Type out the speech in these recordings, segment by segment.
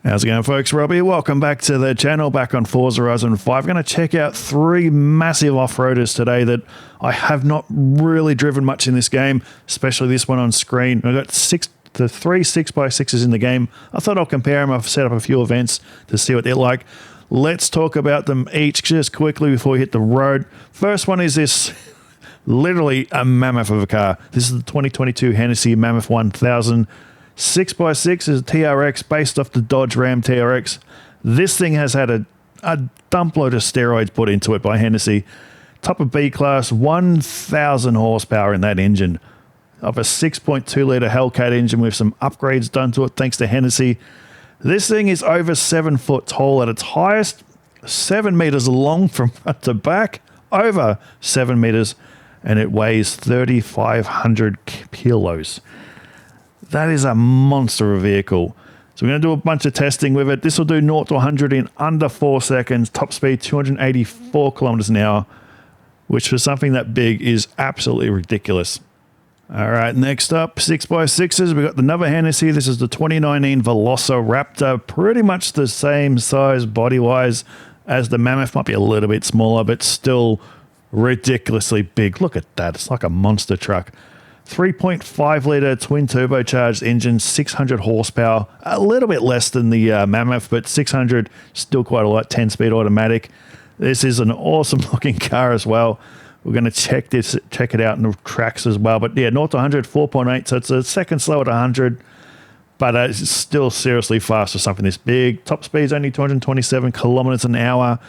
How's it going, folks? Robbie, welcome back to the channel, back on Forza Horizon 5. We're going to check out three massive off-roaders today that I have not really driven much in this game, especially this one on screen. I've got the three 6x6s in the game. I thought I'll compare them. I've set up a few events to see what they're like. Let's talk about them each just quickly before we hit the road. First one is this, literally a mammoth of a car. This is the 2022 Hennessy Mammoth 1000. 6x6 is a TRX based off the Dodge Ram TRX. This thing has had a dump load of steroids put into it by Hennessy. Top of B class, 1,000 horsepower in that engine. Of a 6.2 litre Hellcat engine with some upgrades done to it thanks to Hennessy. This thing is over 7 foot tall at its highest, 7 meters long from front to back, over 7 meters, and it weighs 3,500 kilos. That is a monster of a vehicle. So we're going to do a bunch of testing with it. This will do 0 to 100 in under 4 seconds. Top speed 284 kilometers an hour, which for something that big is absolutely ridiculous. All right, next up, 6x6s. We've got another Hennessy. This is the 2019 Velociraptor. Pretty much the same size body-wise as the Mammoth. Might be a little bit smaller, but still ridiculously big. Look at that. It's like a monster truck. 3.5 litre twin turbocharged engine, 600 horsepower, a little bit less than the Mammoth, but 600, still quite a lot, 10-speed automatic. This is an awesome looking car as well. We're going to check it out in the tracks as well. But yeah, 0 to 100, 4.8, so it's a second slow at 100, but it's still seriously fast for something this big. Top speed is only 227 kilometers an hour.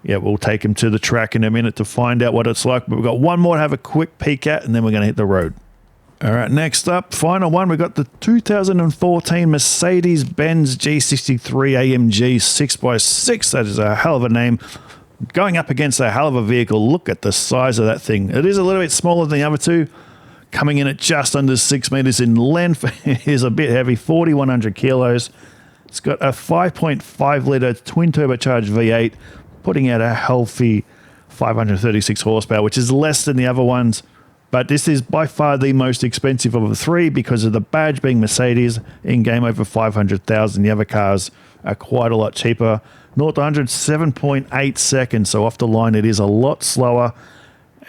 Yeah, we'll take him to the track in a minute to find out what it's like, but we've got one more to have a quick peek at, and then we're going to hit the road. All right, next up, final one, we've got the 2014 Mercedes-Benz G63 AMG 6x6. That is a hell of a name. Going up against a hell of a vehicle. Look at the size of that thing. It is a little bit smaller than the other two, coming in at just under 6 meters in length. It is a bit heavy, 4,100 kilos. It's got a 5.5 litre twin turbocharged V8, putting out a healthy 536 horsepower, which is less than the other ones. But this is by far the most expensive of the three because of the badge being Mercedes, in-game over 500,000. The other cars are quite a lot cheaper. 0 to 100, 7.8 seconds. So off the line, it is a lot slower.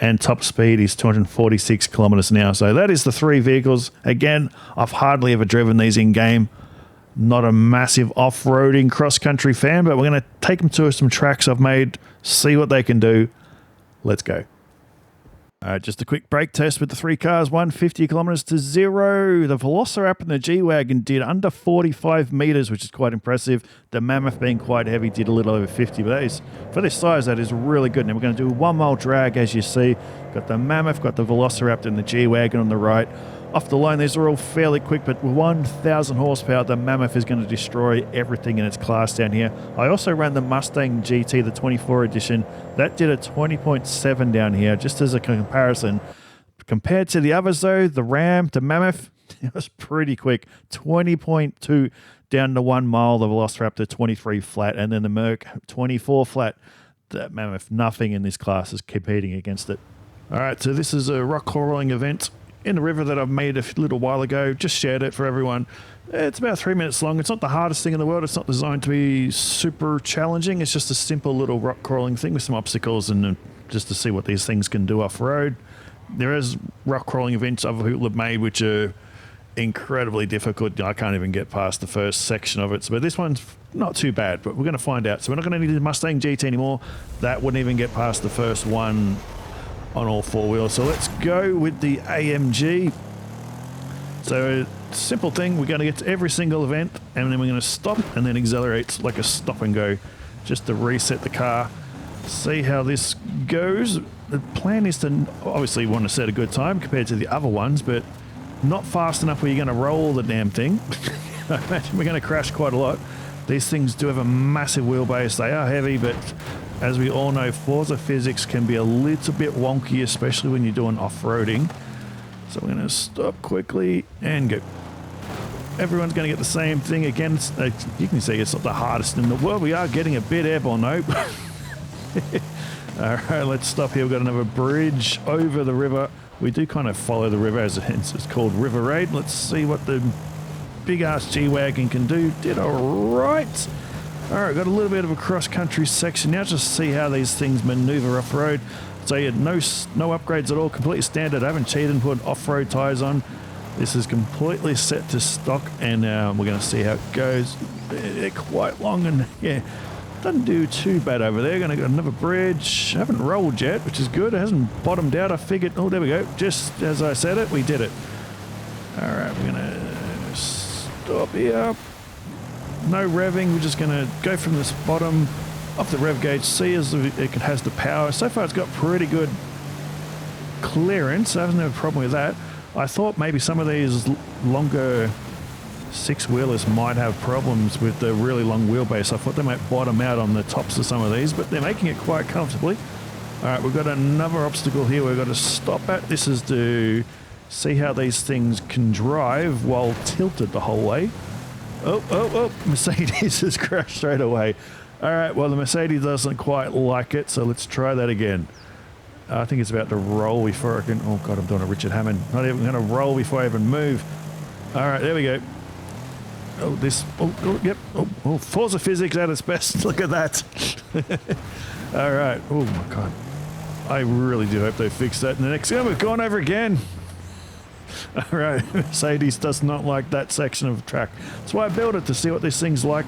And top speed is 246 kilometers an hour. So that is the three vehicles. Again, I've hardly ever driven these in-game. Not a massive off-roading cross-country fan, but we're going to take them to some tracks I've made, see what they can do. Let's go. Just a quick brake test with the three cars, 150 kilometers to 0. The Velociraptor and the G-Wagon did under 45 meters, which is quite impressive. The Mammoth, being quite heavy, did a little over 50, but that is, for this size, that is really good. Now we're going to do a 1 mile drag, as you see. Got the Mammoth, got the Velociraptor and the G-Wagon on the right. Off the line, these are all fairly quick, but 1,000 horsepower, the Mammoth is going to destroy everything in its class down here. I also ran the Mustang GT, the 24 edition. That did a 20.7 down here, just as a comparison. Compared to the others, though, the Ram, the Mammoth, it was pretty quick. 20.2 down to 1 mile, the Velociraptor 23 flat, and then the Merc 24 flat. The Mammoth, nothing in this class is competing against it. All right, so this is a rock crawling event in the river that I've made a little while ago. Just shared it for everyone. It's about 3 minutes long. It's not the hardest thing in the world. It's not designed to be super challenging. It's just a simple little rock crawling thing with some obstacles and just to see what these things can do off-road. There is rock crawling events other people have made which are incredibly difficult. I can't even get past the first section of it. But this one's not too bad, but we're going to find out. So we're not going to need the Mustang GT anymore. That wouldn't even get past the first one on all four wheels. So let's go with the AMG. So simple thing, we're going to get to every single event and then we're going to stop and then accelerate like a stop and go just to reset the car, see how this goes. The plan is to obviously want to set a good time compared to the other ones, but not fast enough where you're going to roll the damn thing. I imagine we're going to crash quite a lot. These things do have a massive wheelbase. They are heavy, but as we all know, Forza physics can be a little bit wonky, especially when you're doing off-roading. So we're going to stop quickly and go. Everyone's going to get the same thing. Again, you can see it's not the hardest in the world. We are getting a bit airborne though. All right, let's stop here. We've got another bridge over the river. We do kind of follow the river as it's called River Raid. Let's see what the big ass G-Wagon can do. Did alright. Alright, got a little bit of a cross-country section now, just to see how these things maneuver off-road. So you had no upgrades at all, completely standard. I haven't cheated and put off-road tyres on. This is completely set to stock, and we're going to see how it goes. They're quite long, and yeah, doesn't do too bad over there. Going to go another bridge. I haven't rolled yet, which is good. It hasn't bottomed out. I figured, oh, there we go. Just as I said it, we did it. Alright, we're going to stop here. No revving, we're just going to go from this bottom off the rev gauge, see as it has the power. So far it's got pretty good clearance, I haven't had a problem with that. I thought maybe some of these longer six-wheelers might have problems with the really long wheelbase. I thought they might bottom out on the tops of some of these, but they're making it quite comfortably. Alright, we've got another obstacle here we've got to stop at. This is to see how these things can drive while tilted the whole way. Oh, Mercedes has crashed straight away. Alright, well the Mercedes doesn't quite like it, so let's try that again. I think it's about to roll before I can... Oh god, I'm doing a Richard Hammond. Not even going to roll before I even move. Alright, there we go. Oh, this... Yep. Oh, Forza physics at its best. Look at that. Alright. Oh my god. I really do hope they fix that in the next game. We've gone over again. Alright, Mercedes does not like that section of track. That's why I built it, to see what this thing's like,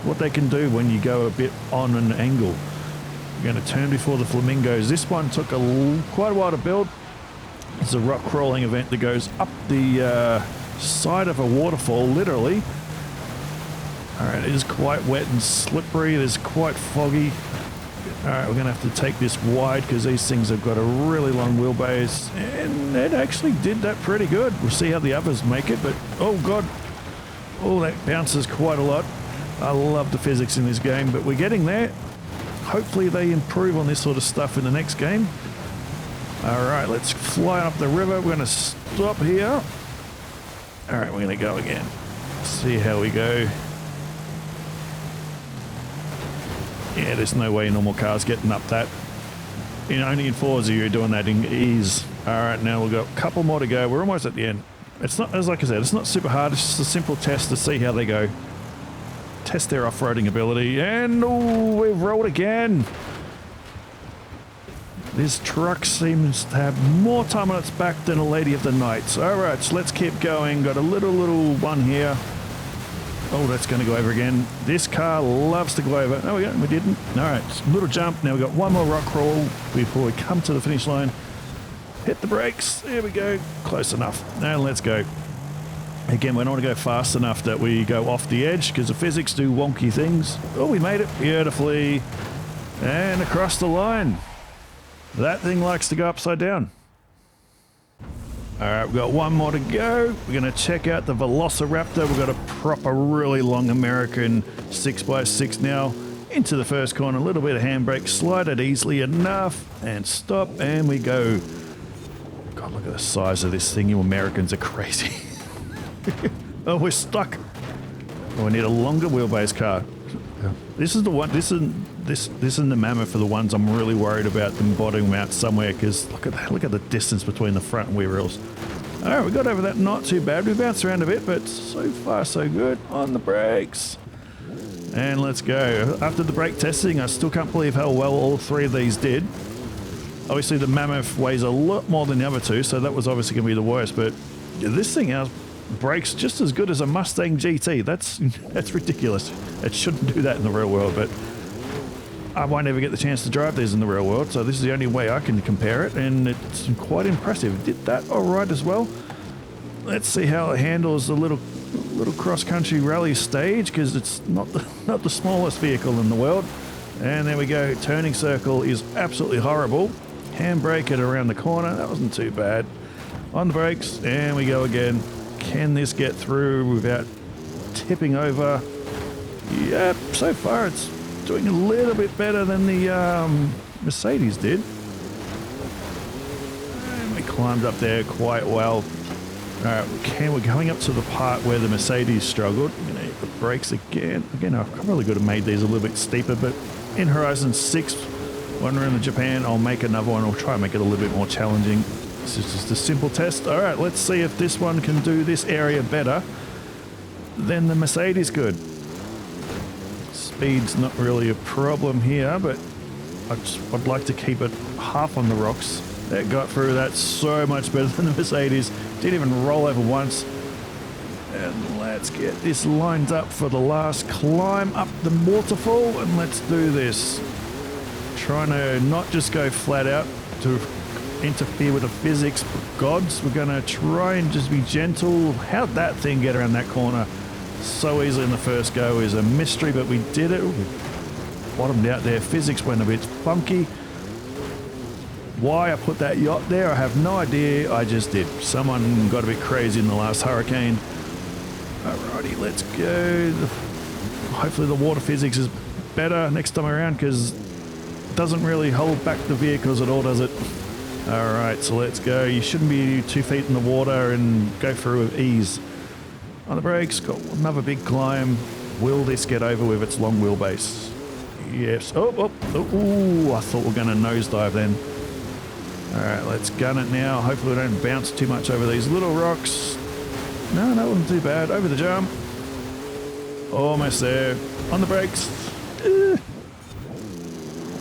what they can do when you go a bit on an angle. We're going to turn before the flamingos. This one took quite a while to build. It's a rock crawling event that goes up the side of a waterfall, literally. Alright, it is quite wet and slippery. It is quite foggy. Alright, we're going to have to take this wide because these things have got a really long wheelbase, and it actually did that pretty good. We'll see how the others make it, but oh god, oh, that bounces quite a lot. I love the physics in this game, but we're getting there. Hopefully they improve on this sort of stuff in the next game. Alright, let's fly up the river. We're going to stop here. Alright, we're going to go again. See how we go. Yeah, there's no way normal cars getting up that. Only in Forza you're doing that in ease. Alright, now we've got a couple more to go. We're almost at the end. It's not, as like I said, it's not super hard. It's just a simple test to see how they go. Test their off-roading ability. And oh, we've rolled again. This truck seems to have more time on its back than a lady of the night. Alright, so let's keep going. Got a little one here. Oh, that's going to go over again. This car loves to go over. Oh, we didn't. Alright, little jump. Now we've got one more rock crawl before we come to the finish line. Hit the brakes. There we go. Close enough. Now let's go. Again, we don't want to go fast enough that we go off the edge because the physics do wonky things. Oh, we made it beautifully. And across the line. That thing likes to go upside down. Alright, we've got one more to go. We're going to check out the Velociraptor. We've got a proper, really long American 6x6 now. Into the first corner, a little bit of handbrake, slide it easily enough, and stop, and we go. God, look at the size of this thing. You Americans are crazy. Oh, we're stuck. Oh, we need a longer wheelbase car. This is the one. This isn't the Mammoth for the ones I'm really worried about them bottoming out somewhere, because look at that. Look at the distance between the front and rear wheels. All right, we got over that. Not too bad. We bounced around a bit, but so far so good. On the brakes, and let's go. After the brake testing, I still can't believe how well all three of these did. Obviously, the Mammoth weighs a lot more than the other two, so that was obviously going to be the worst. But this thing has brakes just as good as a Mustang GT. That's ridiculous. It shouldn't do that in the real world, but I won't ever get the chance to drive these in the real world, so this is the only way I can compare it, and it's quite impressive. It did that all right as well. Let's see how it handles the little cross-country rally stage, because it's not the smallest vehicle in the world. And there we go. Turning circle is absolutely horrible. Handbrake it around the corner. That wasn't too bad. On the brakes, and we go again. Can this get through without tipping over? Yep, so far it's doing a little bit better than the Mercedes did. And we climbed up there quite well. Alright, we're going up to the part where the Mercedes struggled. I'm going to hit the brakes again. Again, I probably could have made these a little bit steeper, but in Horizon 6, when we're in Japan, I'll make another one. I'll try and make it a little bit more challenging. This is just a simple test. Alright, let's see if this one can do this area better. then the Mercedes could. Speed's not really a problem here, but I'd like to keep it half on the rocks. That got through that so much better than the Mercedes. Didn't even roll over once. And let's get this lined up for the last climb up the waterfall, and let's do this. Trying to not just go flat out to interfere with the physics gods. We're going to try and just be gentle. How'd that thing get around that corner so easily in the first go is a mystery, but we did it. We bottomed out there. Physics went a bit funky. Why I put that yacht there, I have no idea. I just did. Someone got a bit crazy in the last hurricane. Alrighty, let's go. Hopefully the water physics is better next time around, because it doesn't really hold back the vehicles at all, does it? Alright, so let's go. You shouldn't be 2 feet in the water and go through with ease. On the brakes, got another big climb. Will this get over with its long wheelbase? Yes. Oh, I thought we were going to nosedive then. Alright, let's gun it now. Hopefully we don't bounce too much over these little rocks. No, that wasn't too bad. Over the jump. Almost there. On the brakes.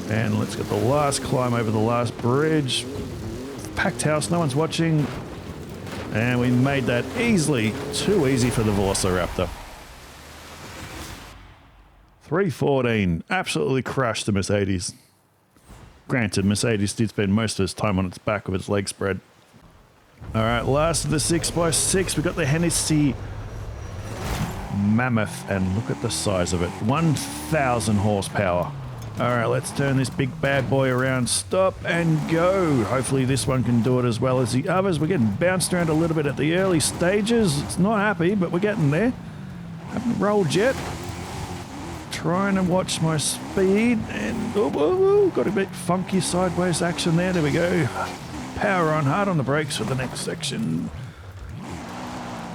And let's get the last climb over the last bridge. Packed house, no one's watching. And we made that easily. Too easy for the Velociraptor. 314. Absolutely crushed the Mercedes. Granted, Mercedes did spend most of its time on its back with its leg spread. Alright, last of the 6x6. We've got the Hennessy Mammoth, and look at the size of it. 1,000 horsepower. Alright, let's turn this big bad boy around. Stop and go. Hopefully this one can do it as well as the others. We're getting bounced around a little bit at the early stages. It's not happy, but we're getting there. Haven't rolled yet. Trying to watch my speed, and got a bit funky sideways action there. There we go. Power on, hard on the brakes for the next section.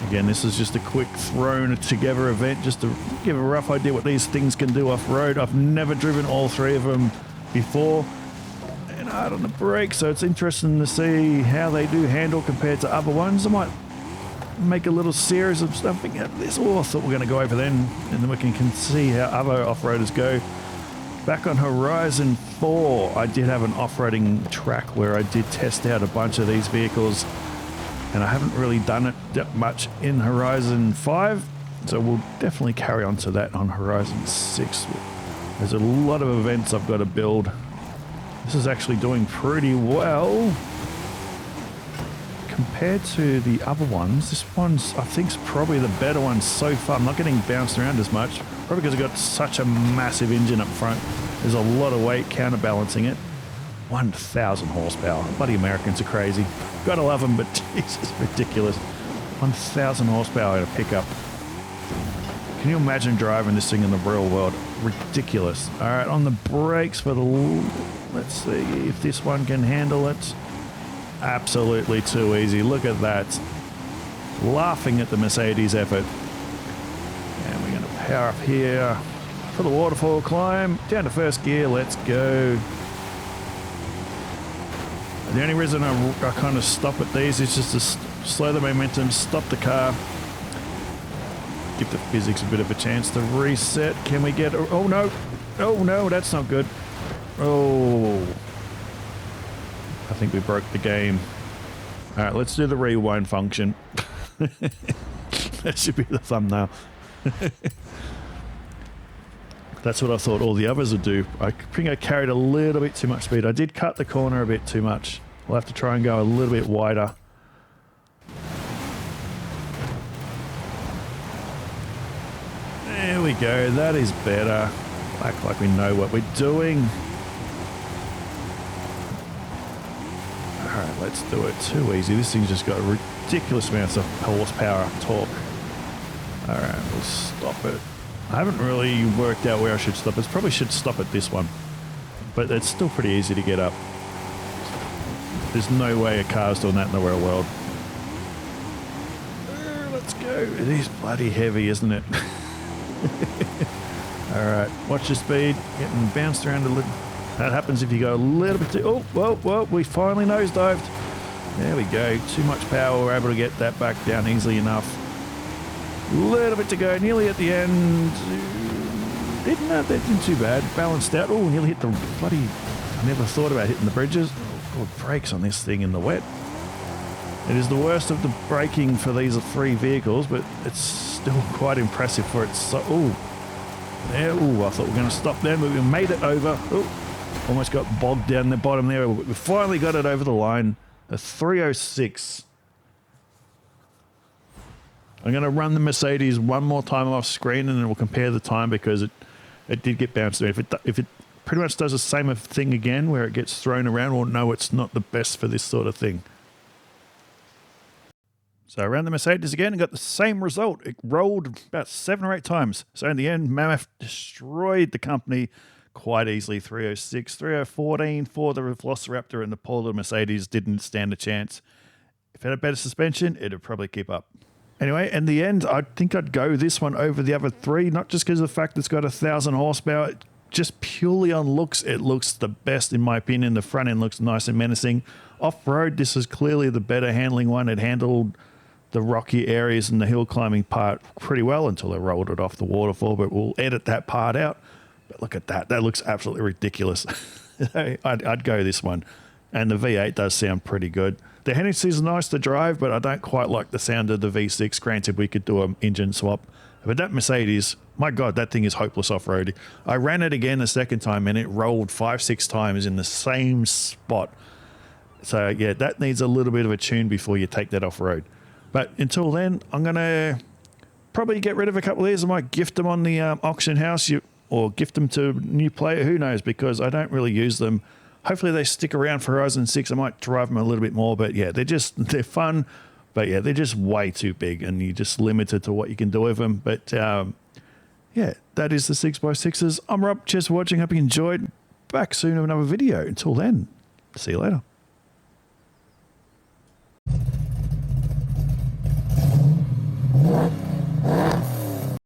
Again, this is just a quick thrown together event just to give a rough idea what these things can do off-road. I've never driven all three of them before. And hard on the brakes, so it's interesting to see how they do handle compared to other ones. I might make a little series of something out of this. Oh, I thought we were going to go over then, and then we can see how other off-roaders go. Back on Horizon 4, I did have an off-roading track where I did test out a bunch of these vehicles, and I haven't really done it that much in Horizon 5, so we'll definitely carry on to that on Horizon 6. There's a lot of events I've got to build. This is actually doing pretty well compared to the other ones. This one's, I think, is probably the better one so far. I'm not getting bounced around as much, probably because I've got such a massive engine up front. There's a lot of weight counterbalancing it. 1,000 horsepower. Bloody Americans are crazy. Gotta love them, but Jesus, ridiculous. 1,000 horsepower in a pickup. Can you imagine driving this thing in the real world? Ridiculous. All right, on the brakes for the... Let's see if this one can handle it. Absolutely too easy. Look at that. Laughing at the Mercedes effort. And we're going to power up here for the waterfall climb. Down to first gear. Let's go. The only reason I kind of stop at these is just to slow the momentum, stop the car, give the physics a bit of a chance to reset. Can we get... Oh no! Oh no, that's not good. Oh... I think we broke the game. Alright, let's do the rewind function. That should be the thumbnail. That's what I thought all the others would do. I think I carried a little bit too much speed. I did cut the corner a bit too much. We'll have to try and go a little bit wider. There we go. That is better. Act like we know what we're doing. Alright, let's do it. Too easy. This thing's just got ridiculous amounts of horsepower, torque. Alright, we'll stop it. I haven't really worked out where I should stop. I probably should stop at this one. But it's still pretty easy to get up. There's no way a car's doing that in the real world. Let's go. It is bloody heavy, isn't it? Alright, watch your speed. Getting bounced around a little. That happens if you go a little bit too... Oh, well, we finally nosedived. There we go. Too much power. We're able to get that back down easily enough. Little bit to go, nearly at the end. That didn't too bad. Balanced out. Oh, nearly hit the bloody... I never thought about hitting the bridges. Oh, God, brakes on this thing in the wet. It is the worst of the braking for these three vehicles, but it's still quite impressive for its... So, oh, there. Oh, I thought we were going to stop there, but we made it over. Oh, almost got bogged down the bottom there. We finally got it over the line. A 306. I'm going to run the Mercedes one more time off screen, and then we'll compare the time because it did get bounced. If it pretty much does the same thing again, where it gets thrown around, we'll know it's not the best for this sort of thing. So I ran the Mercedes again and got the same result. It rolled about 7 or 8 times. So in the end, Mammoth destroyed the company quite easily. 306, 3014 for the Velociraptor, and the poor little Mercedes didn't stand a chance. If it had better suspension, it'd probably keep up. Anyway, in the end, I think I'd go this one over the other 3, not just because of the fact it's got 1,000 horsepower, just purely on looks. It looks the best in my opinion. The front end looks nice and menacing. Off-road, this is clearly the better handling one. It handled the rocky areas and the hill climbing part pretty well until they rolled it off the waterfall, but we'll edit that part out. But look at that. That looks absolutely ridiculous. I'd go this one. And the V8 does sound pretty good. The Hennessy is nice to drive, but I don't quite like the sound of the V6. Granted, we could do an engine swap. But that Mercedes, my God, that thing is hopeless off-road. I ran it again the second time, and it rolled 5-6 times in the same spot. So, yeah, that needs a little bit of a tune before you take that off-road. But until then, I'm going to probably get rid of a couple of these. I might gift them on the auction house or gift them to a new player. Who knows? Because I don't really use them. Hopefully they stick around for Horizon 6. I might drive them a little bit more. But, yeah, they're fun. But, yeah, they're just way too big, and you're just limited to what you can do with them. But, yeah, that is the 6x6s. I'm Rob. Cheers for watching. Hope you enjoyed. Back soon with another video. Until then, see you later.